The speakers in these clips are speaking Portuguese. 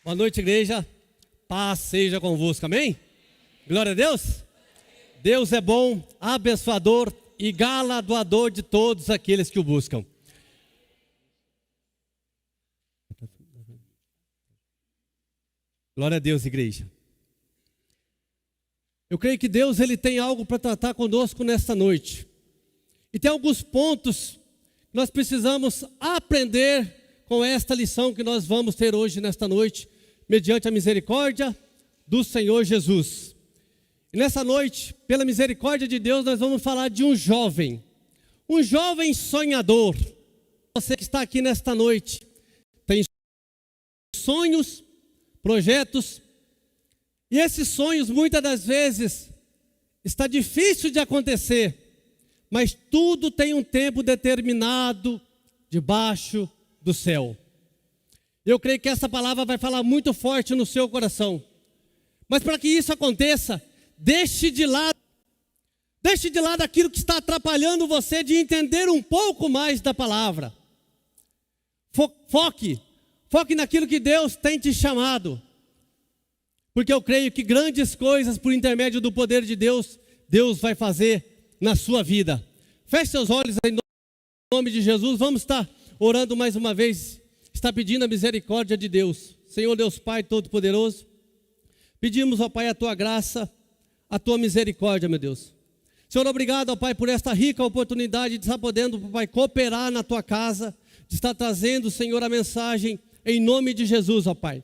Boa noite, igreja. Paz seja convosco, amém? Glória a Deus. Deus é bom, abençoador e galardoador de todos aqueles que o buscam. Glória a Deus, igreja. Eu creio que Deus ele tem algo para tratar conosco nesta noite. E tem alguns pontos que nós precisamos aprender com esta lição que nós vamos ter hoje nesta noite, mediante a misericórdia do Senhor Jesus. E nessa noite, pela misericórdia de Deus, nós vamos falar de um jovem sonhador. Você que está aqui nesta noite, tem sonhos, projetos, e esses sonhos muitas das vezes está difícil de acontecer, mas tudo tem um tempo determinado debaixo do céu. Eu creio que essa palavra vai falar muito forte no seu coração. Mas para que isso aconteça, deixe de lado aquilo que está atrapalhando você de entender um pouco mais da palavra. Foque naquilo que Deus tem te chamado. Porque eu creio que grandes coisas por intermédio do poder de Deus, Deus vai fazer na sua vida. Feche seus olhos em nome de Jesus. Vamos estar orando mais uma vez. Está pedindo a misericórdia de Deus. Senhor Deus Pai Todo-Poderoso, pedimos, ó Pai, a Tua graça, a Tua misericórdia, meu Deus. Senhor, obrigado, ó Pai, por esta rica oportunidade de estar podendo, ó Pai, cooperar na Tua casa, de estar trazendo, Senhor, a mensagem em nome de Jesus, ó Pai.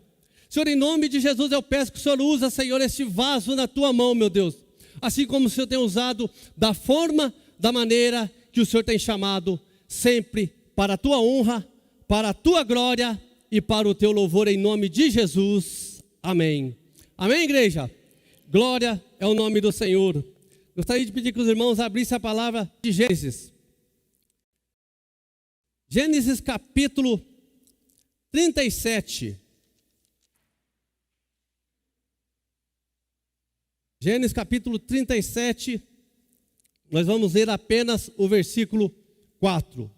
Senhor, em nome de Jesus, eu peço que o Senhor use, Senhor, este vaso na Tua mão, meu Deus. Assim como o Senhor tem usado da forma, da maneira que o Senhor tem chamado, sempre para a Tua honra, para a Tua glória e para o Teu louvor, em nome de Jesus. Amém. Amém, igreja? Glória é o nome do Senhor. Gostaria de pedir que os irmãos abrissem a palavra de Gênesis. Gênesis capítulo 37. Gênesis capítulo 37, nós vamos ler apenas o versículo 4.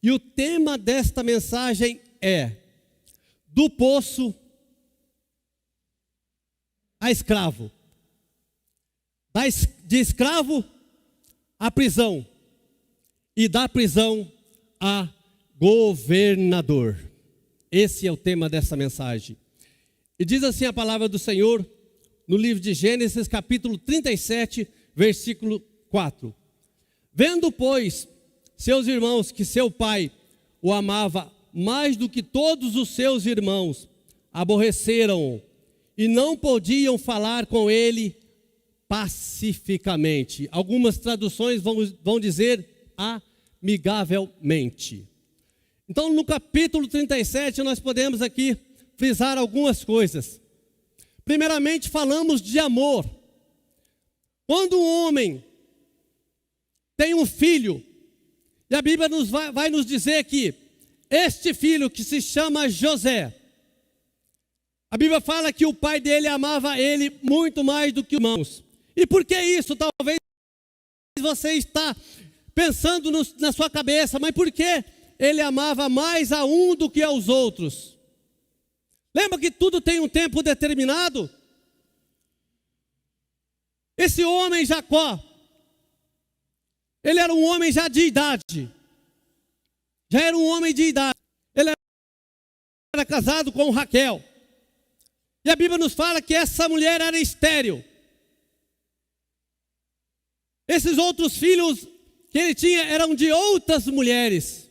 E o tema desta mensagem é: do poço a escravo, de escravo à prisão, e da prisão a governador. Esse é o tema dessa mensagem. E diz assim a palavra do Senhor, no livro de Gênesis, capítulo 37, versículo 4. Vendo, pois, seus irmãos que seu pai o amava mais do que todos os seus irmãos, aborreceram-o e não podiam falar com ele pacificamente. Algumas traduções vão dizer amigavelmente. Então, no capítulo 37, nós podemos aqui frisar algumas coisas. Primeiramente, falamos de amor. Quando um homem tem um filho, e a Bíblia vai nos dizer que este filho, que se chama José, a Bíblia fala que o pai dele amava ele muito mais do que os irmãos. E por que isso? Talvez você está pensando na sua cabeça, mas por que ele amava mais a um do que aos outros? Lembra que tudo tem um tempo determinado? Esse homem Jacó, ele era um homem já de idade. Já era um homem de idade. Ele era casado com Raquel. E a Bíblia nos fala que essa mulher era estéril. Esses outros filhos que ele tinha eram de outras mulheres.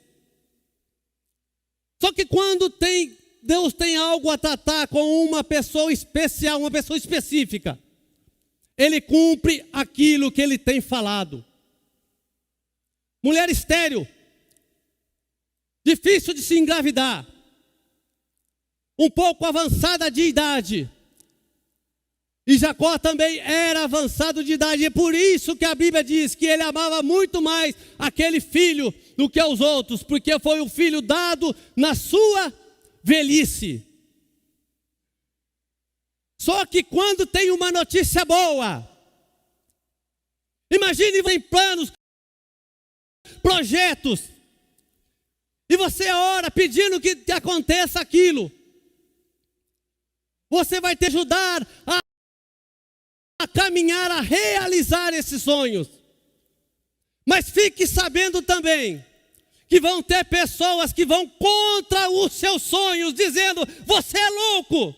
Só que quando Deus tem algo a tratar com uma pessoa especial, uma pessoa específica, Ele cumpre aquilo que Ele tem falado. Mulher estéril, difícil de se engravidar, um pouco avançada de idade, e Jacó também era avançado de idade, e é por isso que a Bíblia diz que ele amava muito mais aquele filho do que aos outros, porque foi o filho dado na sua velhice. Só que quando tem uma notícia boa, imagine, vem planos, projetos, e você ora pedindo que aconteça aquilo. Você vai te ajudar a caminhar, a realizar esses sonhos. Mas fique sabendo também que vão ter pessoas que vão contra os seus sonhos, dizendo: você é louco.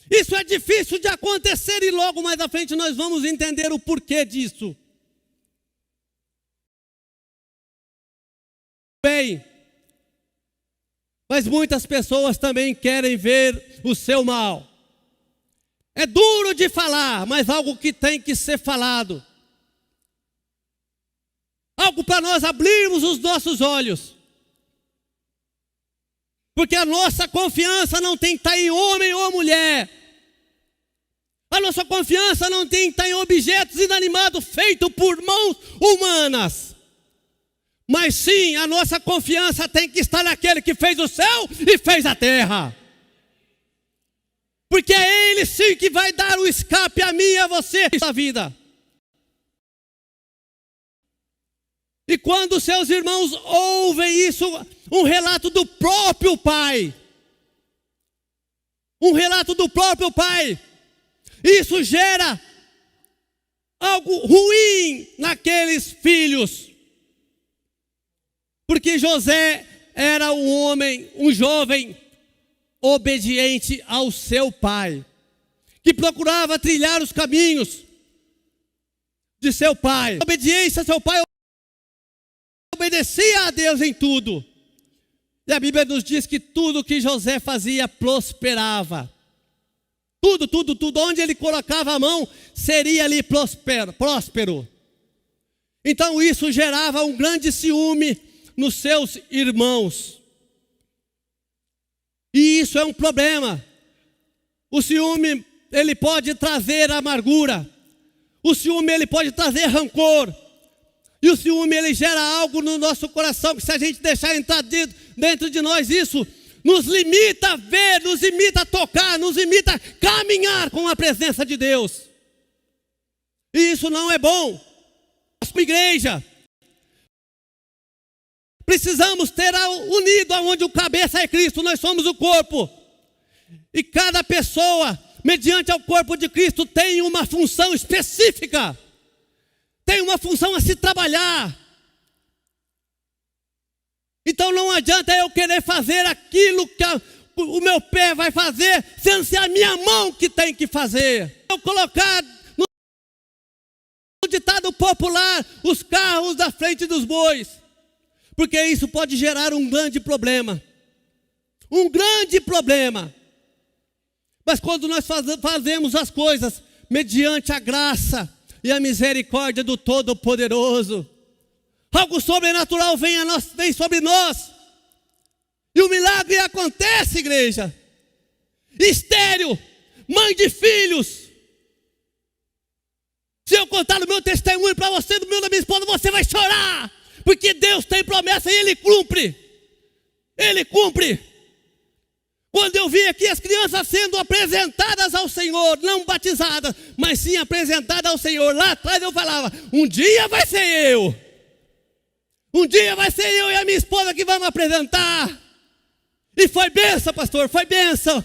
Isso é difícil de acontecer e logo mais à frente nós vamos entender o porquê disso. Bem, mas muitas pessoas também querem ver o seu mal. É duro de falar, mas algo que tem que ser falado. Algo para nós abrirmos os nossos olhos. Porque a nossa confiança não tem que estar em homem ou mulher. A nossa confiança não tem que estar em objetos inanimados feitos por mãos humanas. Mas sim, a nossa confiança tem que estar naquele que fez o céu e fez a terra. Porque é Ele sim que vai dar o escape a mim e a você nessa vida. E quando seus irmãos ouvem isso, um relato do próprio pai. Um relato do próprio pai. Isso gera algo ruim naqueles filhos. Porque José era um homem, um jovem obediente ao seu pai, que procurava trilhar os caminhos de seu pai. A obediência a seu pai, obedecia a Deus em tudo. E a Bíblia nos diz que tudo que José fazia prosperava. Tudo, onde ele colocava a mão, seria ali próspero. Então isso gerava um grande ciúme nos seus irmãos. E isso é um problema. O ciúme, ele pode trazer amargura. O ciúme, ele pode trazer rancor. E o ciúme, ele gera algo no nosso coração, que se a gente deixar entrar dentro de nós, isso nos limita a ver, nos limita a tocar, nos limita a caminhar com a presença de Deus. E isso não é bom. Nossa igreja, precisamos ter unido aonde o cabeça é Cristo, nós somos o corpo. E cada pessoa, mediante ao corpo de Cristo, tem uma função específica. Tem uma função a se trabalhar. Então não adianta eu querer fazer aquilo que o meu pé vai fazer, sendo ser a minha mão que tem que fazer. Eu colocar no ditado popular, os carros da frente dos bois. Porque isso pode gerar um grande problema. Um grande problema. Mas quando nós fazemos as coisas mediante a graça e a misericórdia do Todo-Poderoso, algo sobrenatural vem sobre nós. E o milagre acontece, igreja. Estéril, mãe de filhos. Se eu contar o meu testemunho para você, do meu da minha esposa, você vai chorar. Porque Deus tem promessa e Ele cumpre. Ele cumpre. Quando eu vi aqui as crianças sendo apresentadas ao Senhor, não batizadas, mas sim apresentadas ao Senhor, lá atrás eu falava: um dia vai ser eu. Um dia vai ser eu e a minha esposa que vamos apresentar. E foi bênção, pastor, foi bênção.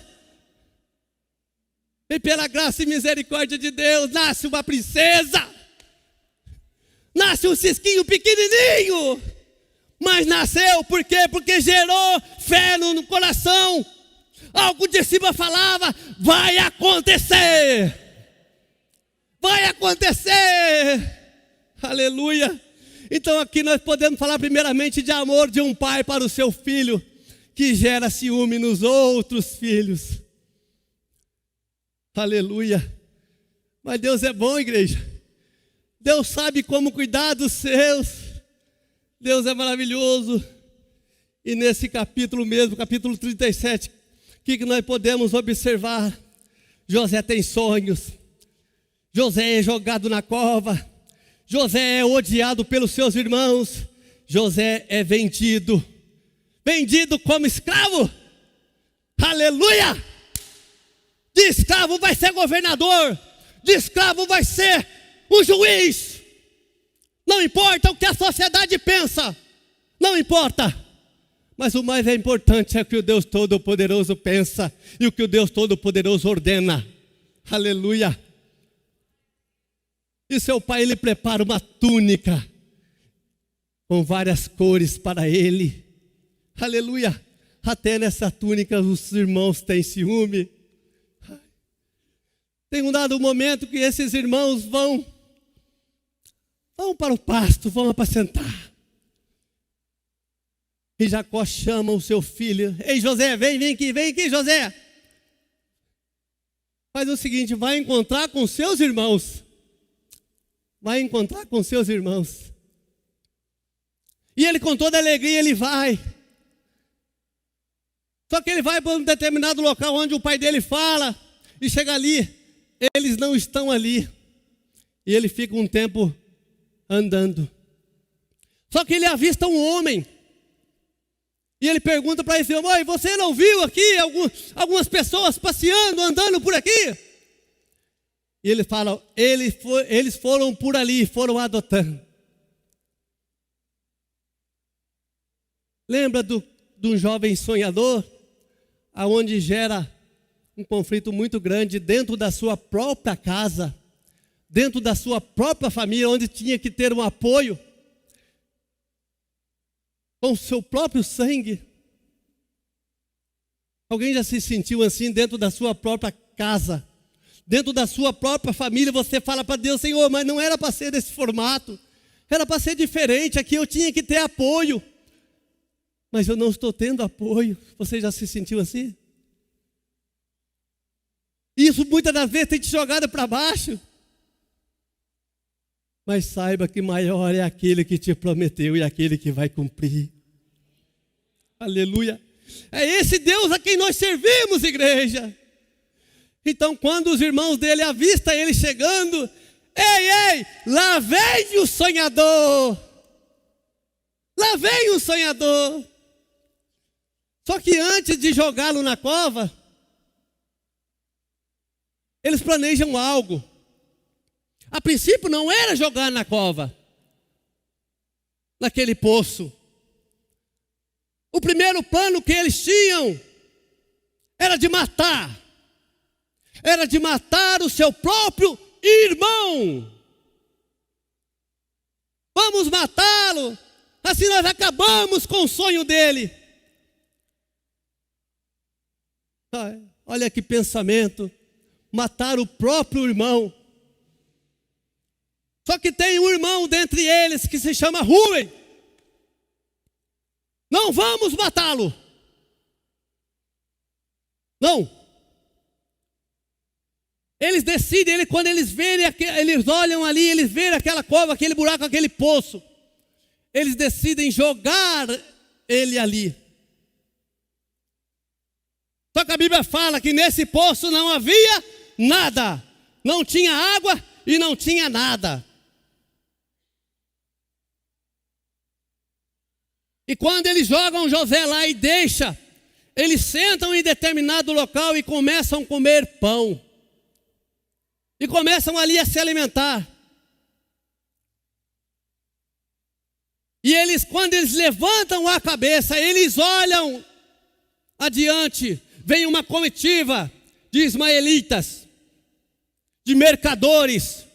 E pela graça e misericórdia de Deus, nasce uma princesa. Nasce um cisquinho pequenininho. Mas nasceu, por quê? Porque gerou fé no coração. Algo de cima falava: vai acontecer. Vai acontecer. Aleluia. Então aqui nós podemos falar primeiramente de amor de um pai para o seu filho, que gera ciúme nos outros filhos. Aleluia. Mas Deus é bom, igreja. Deus sabe como cuidar dos seus. Deus é maravilhoso. E nesse capítulo mesmo, capítulo 37, o que nós podemos observar? José tem sonhos. José é jogado na cova. José é odiado pelos seus irmãos. José é vendido. Vendido como escravo. Aleluia! De escravo vai ser governador. De escravo vai ser um juiz. Não importa o que a sociedade pensa. Não importa. Mas o mais importante é o que o Deus Todo-Poderoso pensa e o que o Deus Todo-Poderoso ordena. Aleluia. E seu pai, ele prepara uma túnica com várias cores para ele. Aleluia. Até nessa túnica os irmãos têm ciúme. Tem um dado momento que esses irmãos vão para o pasto, vão apacentar. E Jacó chama o seu filho. Ei, José, vem aqui, José. Faz o seguinte, vai encontrar com seus irmãos. Vai encontrar com seus irmãos. E ele com toda alegria, ele vai. Só que ele vai para um determinado local onde o pai dele fala. E chega ali, eles não estão ali. E ele fica um tempo andando. Só que ele avista um homem. E ele pergunta para esse homem: você não viu aqui algumas pessoas passeando, andando por aqui? E ele fala: eles foram por ali, foram adotando. Lembra de um jovem sonhador, aonde gera um conflito muito grande dentro da sua própria casa, dentro da sua própria família, onde tinha que ter um apoio com o seu próprio sangue. Alguém já se sentiu assim dentro da sua própria casa, dentro da sua própria família? Você fala para Deus: Senhor, mas não era para ser desse formato, era para ser diferente, aqui eu tinha que ter apoio, mas eu não estou tendo apoio. Você já se sentiu assim? Isso muitas das vezes tem te jogado para baixo. Mas saiba que maior é aquele que te prometeu e aquele que vai cumprir. Aleluia. É esse Deus a quem nós servimos, igreja. Então, quando os irmãos dele avistam ele chegando: ei, lá vem o sonhador. Lá vem o sonhador. Só que antes de jogá-lo na cova, eles planejam algo. A princípio não era jogar na cova, naquele poço. O primeiro plano que eles tinham era de matar. Era de matar o seu próprio irmão. Vamos matá-lo, assim nós acabamos com o sonho dele. Olha que pensamento, matar o próprio irmão. Só que tem um irmão dentre eles que se chama Rúben. Não vamos matá-lo. Não. Eles decidem, quando eles verem, eles olham ali, eles veem aquela cova, aquele buraco, aquele poço. Eles decidem jogar ele ali. Só que a Bíblia fala que nesse poço não havia nada. Não tinha água e não tinha nada. E quando eles jogam José lá e deixam, eles sentam em determinado local e começam a comer pão. E começam ali a se alimentar. E eles, quando eles levantam a cabeça, eles olham adiante. Vem uma comitiva de ismaelitas, de mercadores.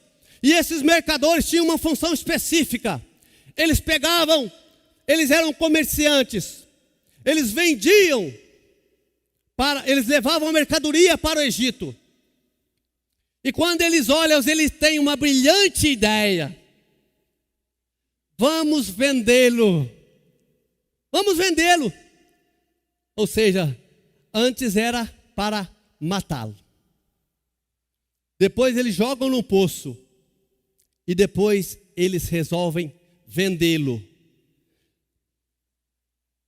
E esses mercadores tinham uma função específica. Eles eram comerciantes. Eles vendiam, eles levavam a mercadoria para o Egito. E quando eles olham, eles têm uma brilhante ideia. Vamos vendê-lo. Vamos vendê-lo. Ou seja, antes era para matá-lo. Depois eles jogam no poço. E depois eles resolvem vendê-lo.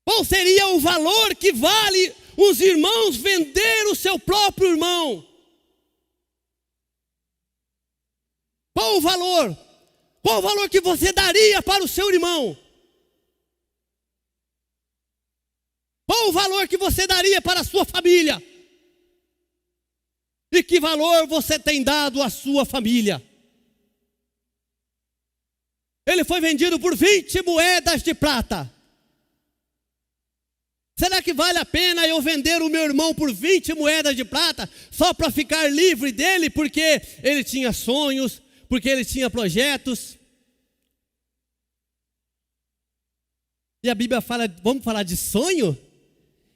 Qual seria o valor que vale os irmãos vender o seu próprio irmão? Qual o valor? Qual o valor que você daria para o seu irmão? Qual o valor que você daria para a sua família? E que valor você tem dado à sua família? Ele foi vendido por 20 moedas de prata. Será que vale a pena eu vender o meu irmão por 20 moedas de prata, só para ficar livre dele, porque ele tinha sonhos, porque ele tinha projetos? E a Bíblia fala, vamos falar de sonho?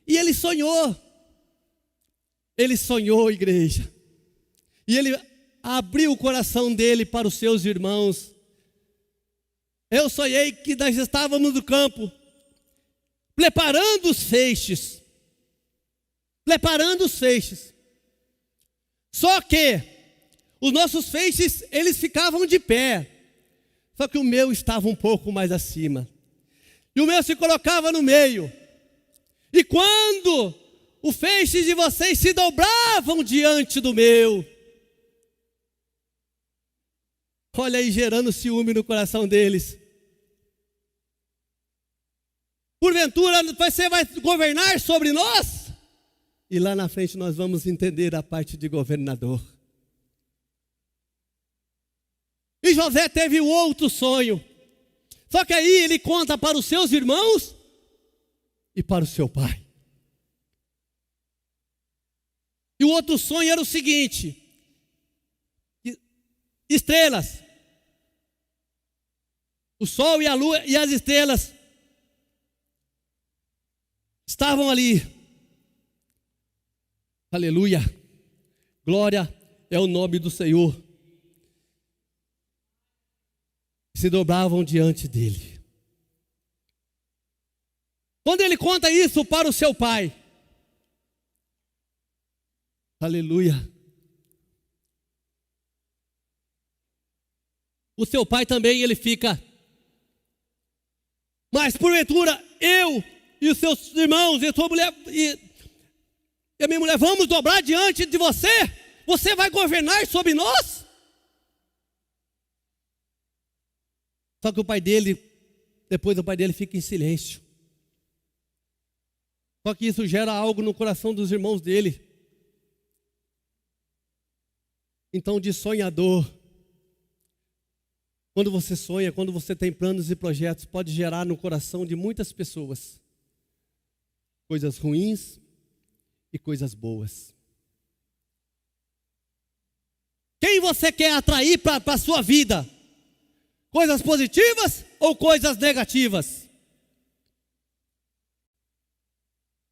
E ele sonhou. Ele sonhou, igreja. E ele abriu o coração dele para os seus irmãos. Eu sonhei que nós estávamos no campo, preparando os feixes. Preparando os feixes. Só que os nossos feixes, eles ficavam de pé. Só que o meu estava um pouco mais acima. E o meu se colocava no meio. E quando o feixe de vocês se dobravam diante do meu, olha aí, gerando ciúme no coração deles. Porventura você vai governar sobre nós? E lá na frente nós vamos entender a parte de governador. E José teve um outro sonho. Só que aí ele conta para os seus irmãos e para o seu pai. E o outro sonho era o seguinte: estrelas. O sol e a lua e as estrelas estavam ali. Aleluia. Glória é o nome do Senhor. Se dobravam diante dele. Quando ele conta isso para o seu pai, aleluia, o seu pai também, ele fica, mas porventura eu e os seus irmãos e a sua mulher e a minha mulher vamos dobrar diante de você? Você vai governar sobre nós? Só que o pai dele, depois o pai dele fica em silêncio. Só que isso gera algo no coração dos irmãos dele. Então, de sonhador, quando você sonha, quando você tem planos e projetos, pode gerar no coração de muitas pessoas coisas ruins e coisas boas. Quem você quer atrair para a sua vida? Coisas positivas ou coisas negativas?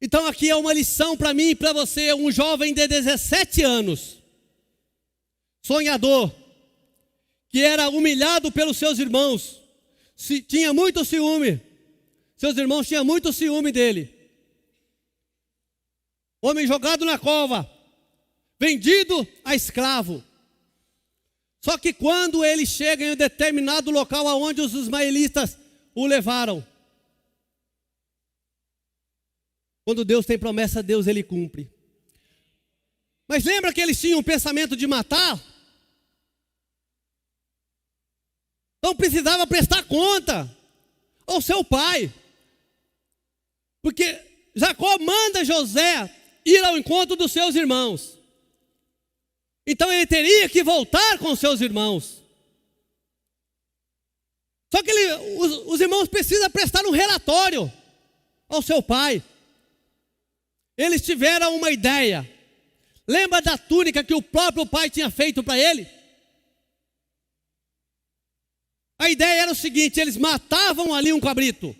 Então aqui é uma lição para mim e para você, um jovem de 17 anos, sonhador, que era humilhado pelos seus irmãos, tinha muito ciúme, seus irmãos tinham muito ciúme dele. Homem jogado na cova, vendido a escravo. Só que quando ele chega em um determinado local aonde os ismaelitas o levaram, quando Deus tem promessa, Deus ele cumpre. Mas lembra que eles tinham um pensamento de matar? Então precisava prestar conta ao seu pai. Porque Jacó manda José ir ao encontro dos seus irmãos. Então ele teria que voltar com os seus irmãos. Só que os irmãos precisam prestar um relatório ao seu pai. Eles tiveram uma ideia. Lembra da túnica que o próprio pai tinha feito para ele? A ideia era o seguinte: eles matavam ali um cabrito.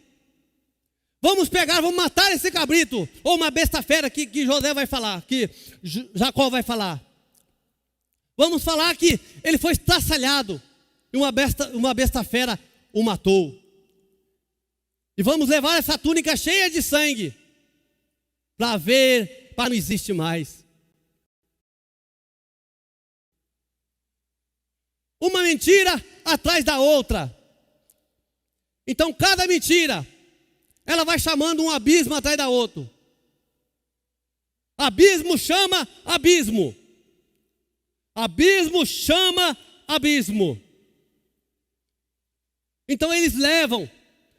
Vamos matar esse cabrito. Ou uma besta fera que José vai falar, que Jacó vai falar. Vamos falar que ele foi estraçalhado e uma besta fera o matou. E vamos levar essa túnica cheia de sangue para ver, para não existe mais. Uma mentira atrás da outra. Então cada mentira, ela vai chamando um abismo atrás da outra. Abismo chama abismo. Abismo chama abismo. Então eles levam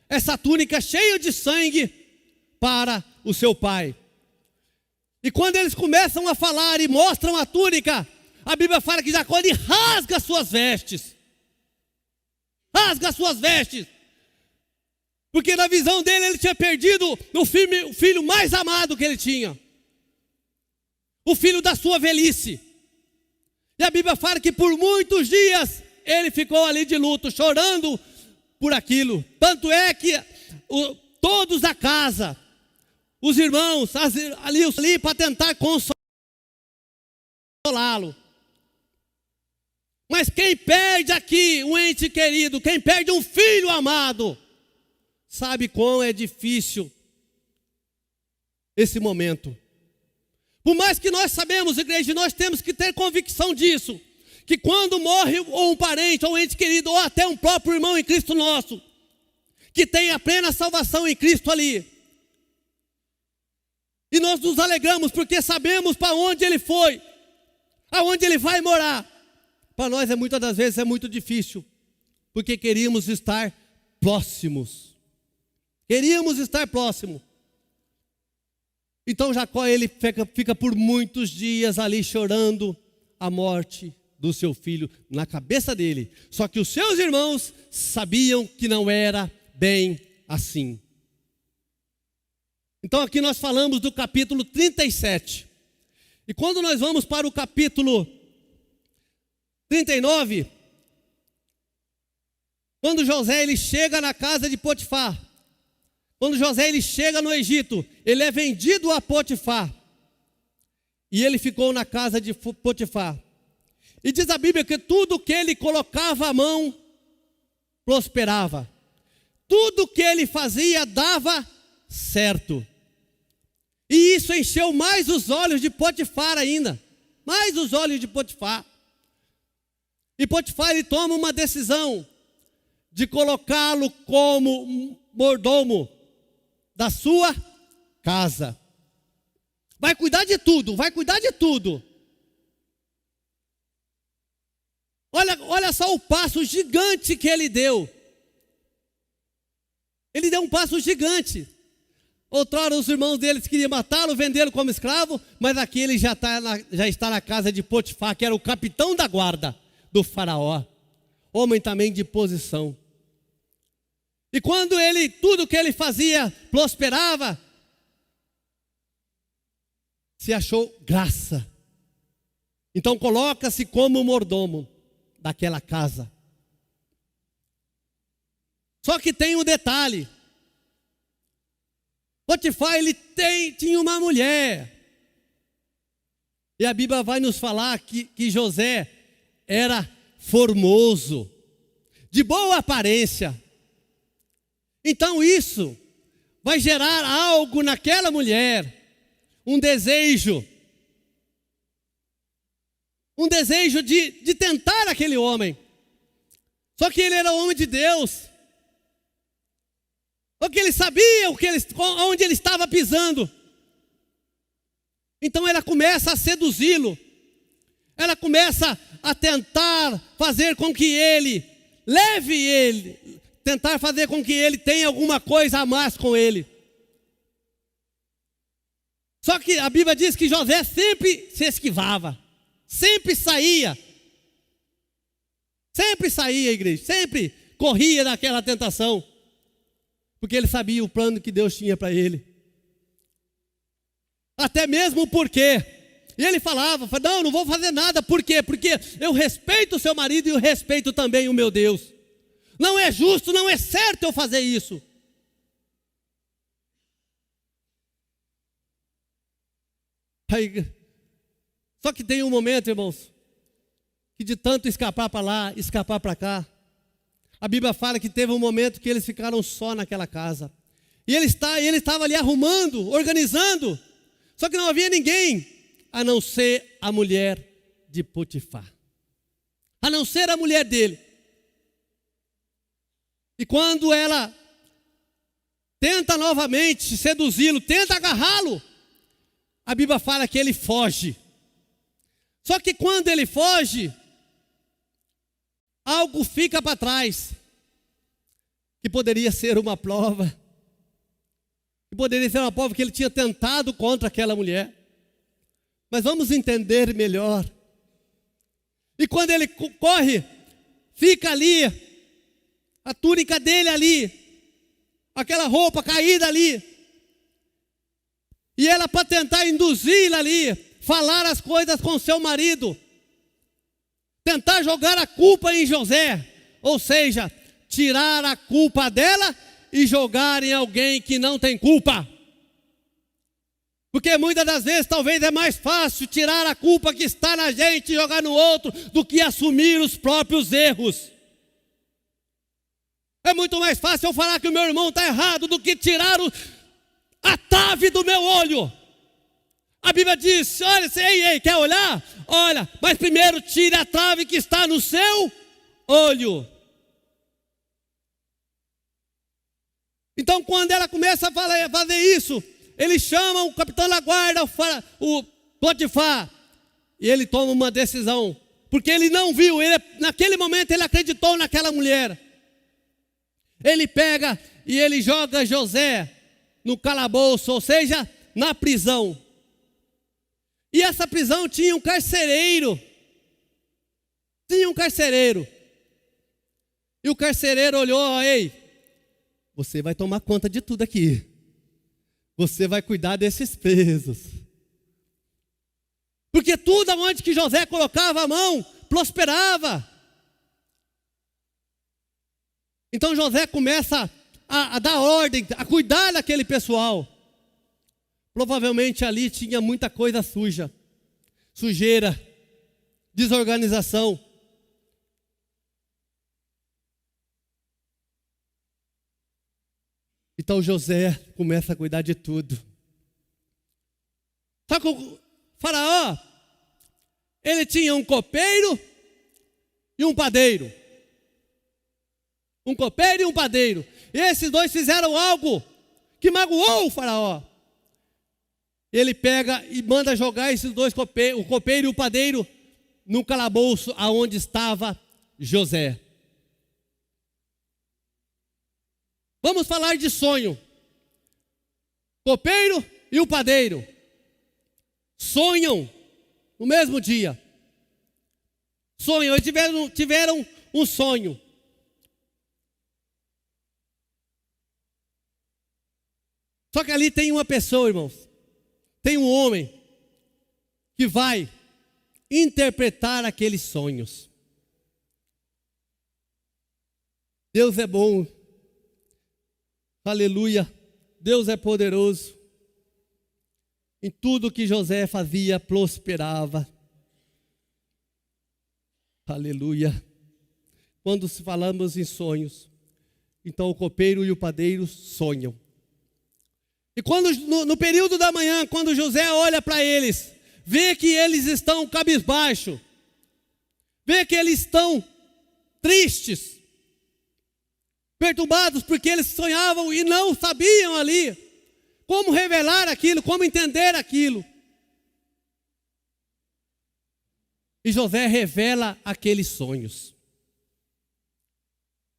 essa túnica cheia de sangue para o seu pai. E quando eles começam a falar e mostram a túnica, a Bíblia fala que Jacó ele rasga suas vestes. Rasga suas vestes. Porque na visão dele ele tinha perdido o filho mais amado que ele tinha. O filho da sua velhice. E a Bíblia fala que por muitos dias ele ficou ali de luto, chorando por aquilo. Tanto é que todos da casa, os irmãos, ali para tentar consolá-lo. Mas quem perde aqui um ente querido, quem perde um filho amado, sabe quão é difícil esse momento. Por mais que nós sabemos, igreja, nós temos que ter convicção disso, que quando morre ou um parente, ou um ente querido, ou até um próprio irmão em Cristo nosso, que tem a plena salvação em Cristo ali, e nós nos alegramos porque sabemos para onde ele foi, aonde ele vai morar. Para nós muitas das vezes é muito difícil, porque queríamos estar próximos. Queríamos estar próximo. Então Jacó ele fica por muitos dias ali chorando a morte do seu filho na cabeça dele. Só que os seus irmãos sabiam que não era bem assim. Então aqui nós falamos do capítulo 37. E quando nós vamos para o capítulo 39, quando José ele chega na casa de Potifar, quando José ele chega no Egito, ele é vendido a Potifar, e ele ficou na casa de Potifar. E diz a Bíblia que tudo que ele colocava a mão, prosperava. Tudo que ele fazia dava certo. E isso encheu mais os olhos de Potifar ainda, mais os olhos de Potifar. E Potifar ele toma uma decisão de colocá-lo como mordomo da sua casa. Vai cuidar de tudo, vai cuidar de tudo. Olha só o passo gigante que ele deu. Ele deu um passo gigante. Outrora os irmãos deles queriam matá-lo, vendê-lo como escravo, mas aqui ele já está na casa de Potifar, que era o capitão da guarda do faraó. Homem também de posição. E quando tudo que ele fazia prosperava, se achou graça. Então coloca-se como mordomo daquela casa. Só que tem um detalhe. Potifar ele tinha uma mulher. E a Bíblia vai nos falar que José era formoso, de boa aparência. Então isso vai gerar algo naquela mulher, um desejo de tentar aquele homem. Só que ele era homem de Deus, porque ele sabia onde ele estava pisando. Então ela começa a seduzi-lo, ela começa a tentar fazer com que tentar fazer com que ele tenha alguma coisa a mais com ele. Só que a Bíblia diz que José sempre se esquivava, sempre saía, igreja, sempre corria daquela tentação, porque ele sabia o plano que Deus tinha para ele. Até mesmo porque, e ele falava, não vou fazer nada, por quê? Porque eu respeito o seu marido e eu respeito também o meu Deus. Não é justo, não é certo eu fazer isso. Aí, só que tem um momento, irmãos, que de tanto escapar para lá, escapar para cá, a Bíblia fala que teve um momento que eles ficaram só naquela casa. E ele estava ali arrumando, organizando, só que não havia ninguém, a não ser a mulher de Potifar, a não ser a mulher dele. E quando ela tenta novamente seduzi-lo, tenta agarrá-lo, a Bíblia fala que ele foge. Só que quando ele foge, algo fica para trás, que poderia ser uma prova, que ele tinha tentado contra aquela mulher. Mas vamos entender melhor. E quando ele corre, fica ali, a túnica dele ali, aquela roupa caída ali. E ela, para tentar induzi-la ali, falar as coisas com seu marido, tentar jogar a culpa em José, ou seja, tirar a culpa dela e jogar em alguém que não tem culpa. Porque muitas das vezes talvez é mais fácil tirar a culpa que está na gente e jogar no outro do que assumir os próprios erros. É muito mais fácil eu falar que o meu irmão está errado do que tirar a trave do meu olho. A Bíblia diz, olha, ei, quer olhar? Olha, mas primeiro tire a trave que está no seu olho. Então quando ela começa a fazer isso, eles chamam o capitão da guarda, o Potifar, e ele toma uma decisão, porque ele não viu, naquele momento ele acreditou naquela mulher. Ele pega e ele joga José no calabouço, ou seja, na prisão. E essa prisão tinha um carcereiro. E o carcereiro olhou, ei, você vai tomar conta de tudo aqui. Você vai cuidar desses presos. Porque tudo onde que José colocava a mão, prosperava. Então José começa a dar ordem, a cuidar daquele pessoal. Provavelmente ali tinha muita coisa sujeira, desorganização. Então José começa a cuidar de tudo. Só que o faraó, ele tinha um copeiro e um padeiro. Um copeiro e um padeiro. E esses dois fizeram algo que magoou o faraó. Ele pega e manda jogar esses dois o copeiro e o padeiro no calabouço aonde estava José. Vamos falar de sonho. Copeiro e o padeiro sonham no mesmo dia. Sonham, eles tiveram um sonho. Só que ali tem uma pessoa, irmãos, tem um homem que vai interpretar aqueles sonhos. Deus é bom. Aleluia, Deus é poderoso. Em tudo que José fazia, prosperava. Aleluia. Quando falamos em sonhos, então o copeiro e o padeiro sonham. E quando no período da manhã, quando José olha para eles, vê que eles estão cabisbaixo, vê que eles estão tristes, perturbados, porque eles sonhavam e não sabiam ali como revelar aquilo, como entender aquilo. E José revela aqueles sonhos.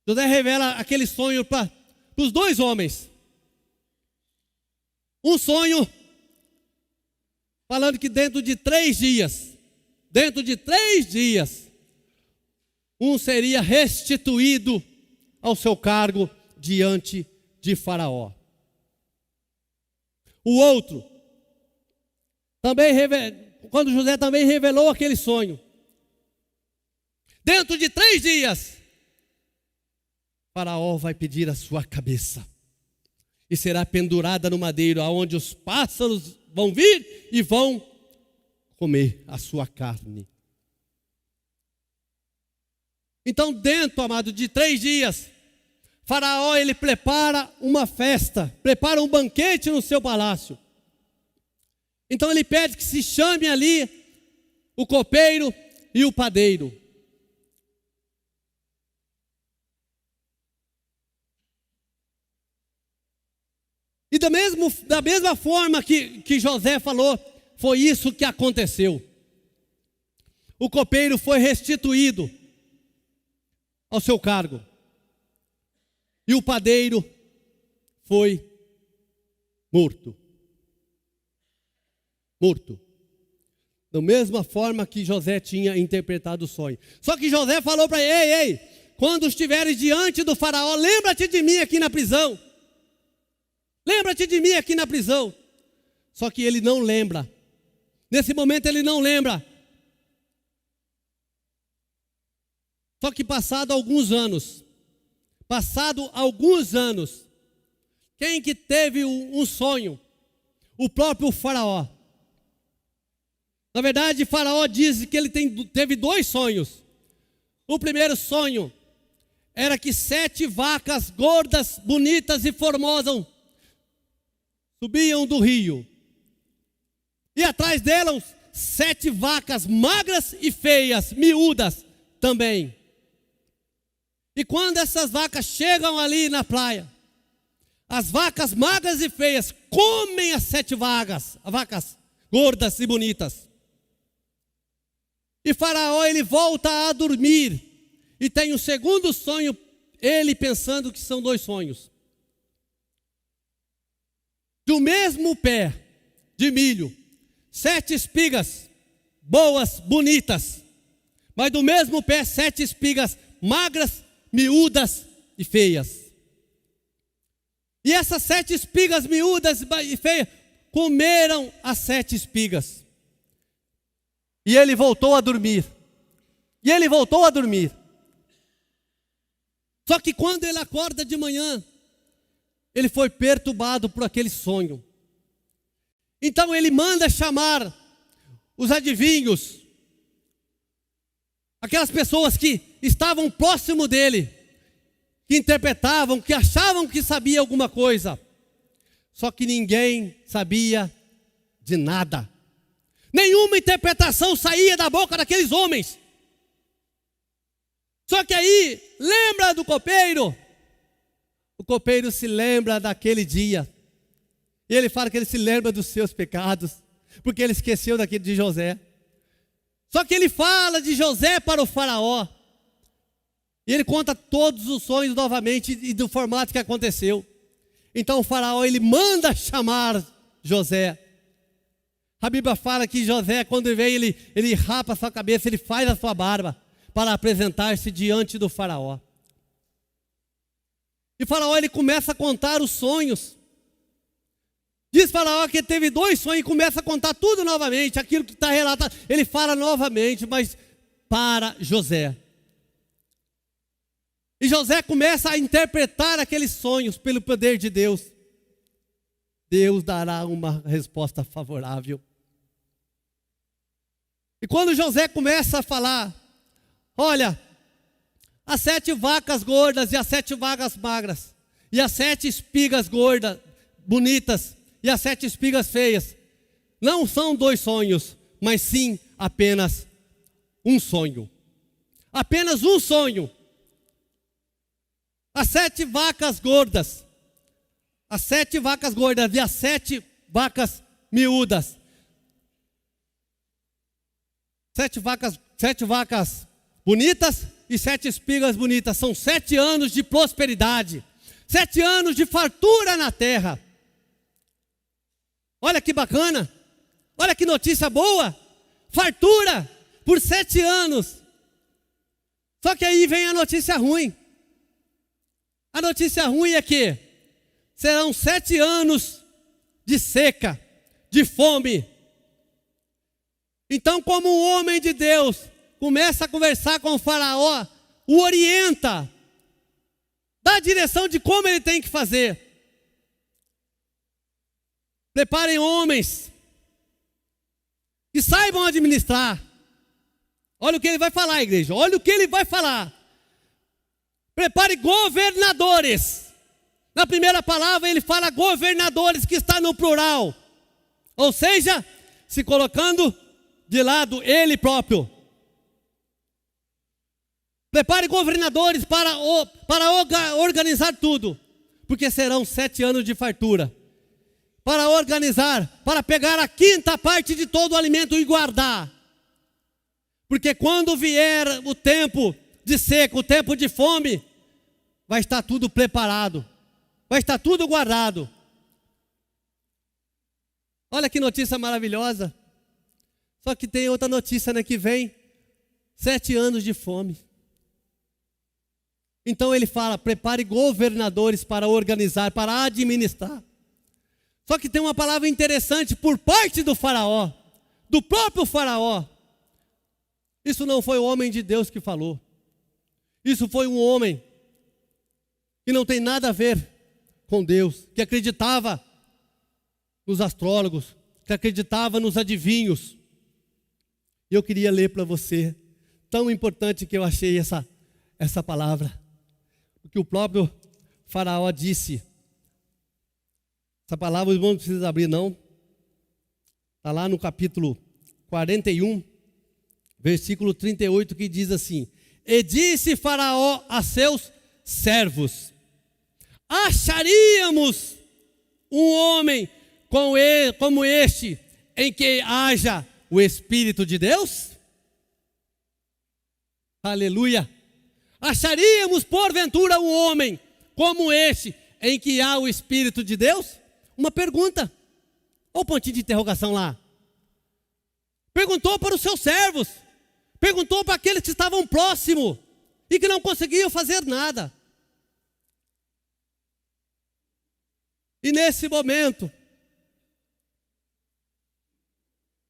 José revela aquele sonho para os dois homens. Um sonho falando que dentro de 3 dias, um seria restituído ao seu cargo diante de Faraó. O outro, quando José também revelou aquele sonho, dentro de 3 dias, Faraó vai pedir a sua cabeça e será pendurada no madeiro, aonde os pássaros vão vir e vão comer a sua carne. Então, dentro, amado, de 3 dias, Faraó, ele prepara uma festa, prepara um banquete no seu palácio. Então ele pede que se chame ali o copeiro e o padeiro. E da mesma forma que José falou, foi isso que aconteceu. O copeiro foi restituído ao seu cargo. E o padeiro foi morto. Da mesma forma que José tinha interpretado o sonho. Só que José falou para ele, ei, quando estiveres diante do faraó, lembra-te de mim aqui na prisão. Lembra-te de mim aqui na prisão. Só que ele não lembra. Nesse momento ele não lembra. Só que passado alguns anos, quem que teve um sonho? O próprio Faraó. Na verdade, Faraó diz que ele teve 2 sonhos. O primeiro sonho era que 7 vacas gordas, bonitas e formosas subiam do rio. E atrás delas, 7 vacas magras e feias, miúdas também. E quando essas vacas chegam ali na praia, as vacas magras e feias comem as 7 vacas gordas e bonitas. E Faraó, ele volta a dormir e tem um segundo sonho, ele pensando que são 2 sonhos. Do mesmo pé de milho, 7 espigas boas, bonitas, mas do mesmo pé 7 espigas magras, miúdas e feias. E essas 7 espigas miúdas e feias comeram as 7 espigas. E ele voltou a dormir. Só que quando ele acorda de manhã, ele foi perturbado por aquele sonho. Então ele manda chamar os adivinhos, aquelas pessoas que estavam próximo dele, que interpretavam, que achavam que sabia alguma coisa. Só que ninguém sabia de nada. Nenhuma interpretação saía da boca daqueles homens. Só que aí, lembra do copeiro? O copeiro se lembra daquele dia. E ele fala que ele se lembra dos seus pecados, porque ele esqueceu daquele de José. Só que ele fala de José para o Faraó. E ele conta todos os sonhos novamente e do formato que aconteceu. Então o Faraó, ele manda chamar José. A Bíblia fala que José, quando vem, ele rapa a sua cabeça, ele faz a sua barba para apresentar-se diante do Faraó. E Faraó, ele começa a contar os sonhos. Diz Faraó que teve 2 sonhos e começa a contar tudo novamente, aquilo que está relatado. Ele fala novamente, mas para José. E José começa a interpretar aqueles sonhos pelo poder de Deus. Deus dará uma resposta favorável. E quando José começa a falar, olha, as 7 vacas gordas e as 7 vacas magras, e as 7 espigas gordas, bonitas, e as 7 espigas feias, não são 2 sonhos, mas sim apenas um sonho. Apenas um sonho. As 7 vacas gordas, e as 7 vacas miúdas. 7 vacas bonitas e 7 espigas bonitas. São 7 anos de prosperidade. 7 anos de fartura na terra. Olha que bacana. Olha que notícia boa. Fartura por 7 anos. Só que aí vem a notícia ruim. A notícia ruim é que serão 7 anos de seca, de fome. Então, como um homem de Deus começa a conversar com o Faraó, o orienta, dá a direção de como ele tem que fazer. Preparem homens que saibam administrar. Olha o que ele vai falar, igreja, olha o que ele vai falar. Prepare governadores. Na primeira palavra ele fala governadores, que está no plural. Ou seja, se colocando de lado ele próprio. Prepare governadores para organizar tudo. Porque serão 7 anos de fartura. Para organizar, para pegar a 5ª parte de todo o alimento e guardar. Porque quando vier o tempo de seca, o tempo de fome, vai estar tudo preparado. Vai estar tudo guardado. Olha que notícia maravilhosa. Só que tem outra notícia, né, que vem. 7 anos de fome. Então ele fala, prepare governadores para organizar, para administrar. Só que tem uma palavra interessante por parte do faraó, do próprio faraó. Isso não foi o homem de Deus que falou. Isso foi um homem que não tem nada a ver com Deus, que acreditava nos astrólogos, que acreditava nos adivinhos. E eu queria ler para você, tão importante que eu achei essa palavra, o que o próprio faraó disse. Essa palavra, os irmãos não precisam abrir não, está lá no capítulo 41, versículo 38, que diz assim: e disse faraó a seus servos: acharíamos um homem como este, em que haja o Espírito de Deus? Aleluia! Acharíamos porventura um homem como este, em que há o Espírito de Deus? Uma pergunta. Olha o pontinho de interrogação lá. Perguntou para os seus servos. Perguntou para aqueles que estavam próximos e que não conseguiam fazer nada. E nesse momento,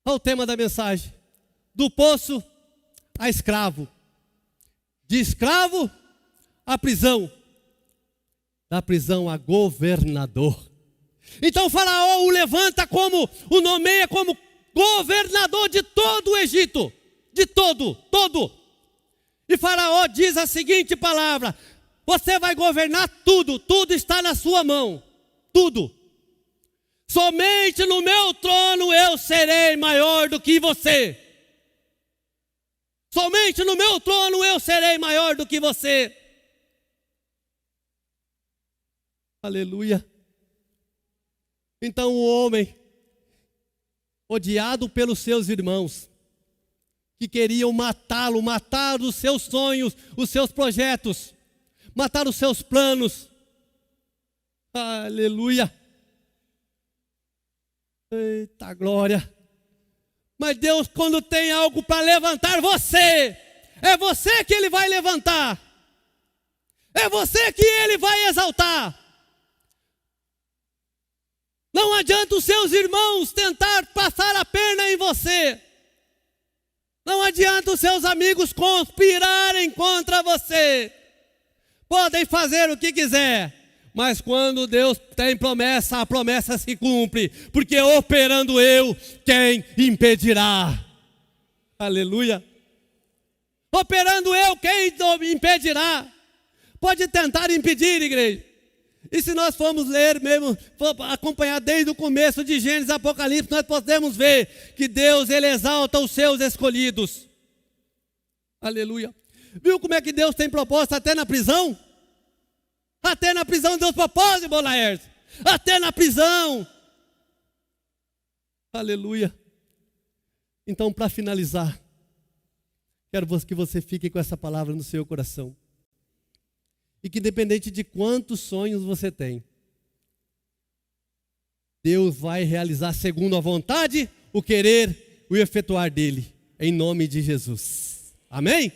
olha o tema da mensagem: do poço a escravo, de escravo à prisão, da prisão a governador. Então Faraó o levanta o nomeia como governador de todo o Egito, de todo. E Faraó diz a seguinte palavra: você vai governar tudo, tudo está na sua mão, tudo. Somente no meu trono eu serei maior do que você. Somente no meu trono eu serei maior do que você. Aleluia. Então o homem, odiado pelos seus irmãos, que queriam matá-lo, matar os seus sonhos, os seus projetos, matar os seus planos. Aleluia. Eita glória. Mas Deus, quando tem algo para levantar você, é você que Ele vai levantar. É você que Ele vai exaltar. Não adianta os seus irmãos tentar passar a perna em você. Não adianta os seus amigos conspirarem contra você. Podem fazer o que quiser, mas quando Deus tem promessa, a promessa se cumpre. Porque operando eu, quem impedirá? Aleluia. Operando eu, quem impedirá? Pode tentar impedir, igreja. E se nós formos ler mesmo, acompanhar desde o começo de Gênesis e Apocalipse, nós podemos ver que Deus, Ele exalta os seus escolhidos. Aleluia. Viu como é que Deus tem propósito até na prisão? Até na prisão Deus propôs, irmão Laércio. Até na prisão. Aleluia. Então, para finalizar, quero que você fique com essa palavra no seu coração. E que independente de quantos sonhos você tem, Deus vai realizar segundo a vontade, o querer, o efetuar dele, em nome de Jesus. Amém?